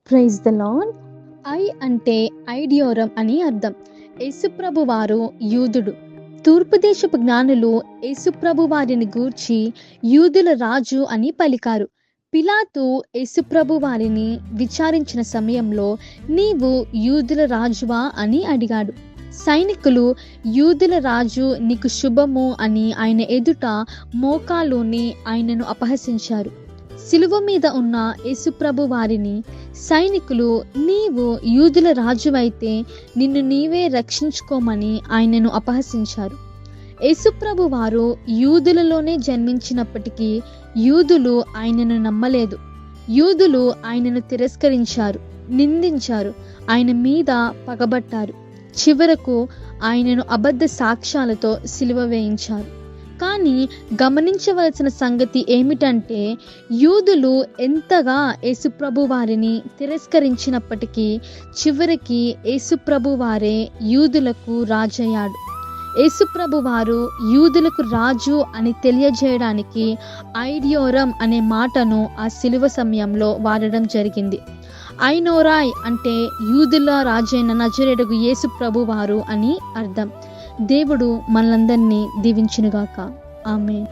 Praise the lord. I అంటే ఐడియోరం అని అర్థం. యేసుప్రభు వారు యూదుడు. తూర్పు దేశపు జ్ఞానులు యేసుప్రభు వారిని గూర్చి యూదుల రాజు అని పలికారు. పిలాతు యేసుప్రభు వారిని విచారించిన సమయంలో నీవు యూదుల రాజువా అని అడిగాడు. సైనికులు యూదుల రాజు నీకు శుభము అని ఆయన ఎదుట మోకాలుని ఆయనను అపహసించారు. సిలువ మీద ఉన్న యేసుప్రభు వారిని సైనికులు నీవు యూదుల రాజువైతే నిన్ను నీవే రక్షించుకోమని ఆయనను అపహసించారు. యేసుప్రభు వారు యూదులలోనే జన్మించినప్పటికీ యూదులు ఆయనను నమ్మలేదు. యూదులు ఆయనను తిరస్కరించారు, నిందించారు, ఆయన మీద పగబట్టారు. చివరకు ఆయనను అబద్ధ సాక్ష్యాలతో సిలువ వేయించారు. కానీ గమనించవలసిన సంగతి ఏమిటంటే యూదులు ఎంతగా యేసుప్రభు వారిని తిరస్కరించినప్పటికీ చివరికి యేసుప్రభు వారే యూదులకు రాజయ్యాడు. యేసుప్రభు వారు యూదులకు రాజు అని తెలియజేయడానికి ఐడియోరం అనే మాటను ఆ సిలువ సమయంలో వాడడం జరిగింది. ఐనోరాయ్ అంటే యూదుల రాజైన నజరేయుడగు యేసు ప్రభు వారు అని అర్థం. దేవుడు మనలందరినీ దీవించునుగాక. ఆమేన్.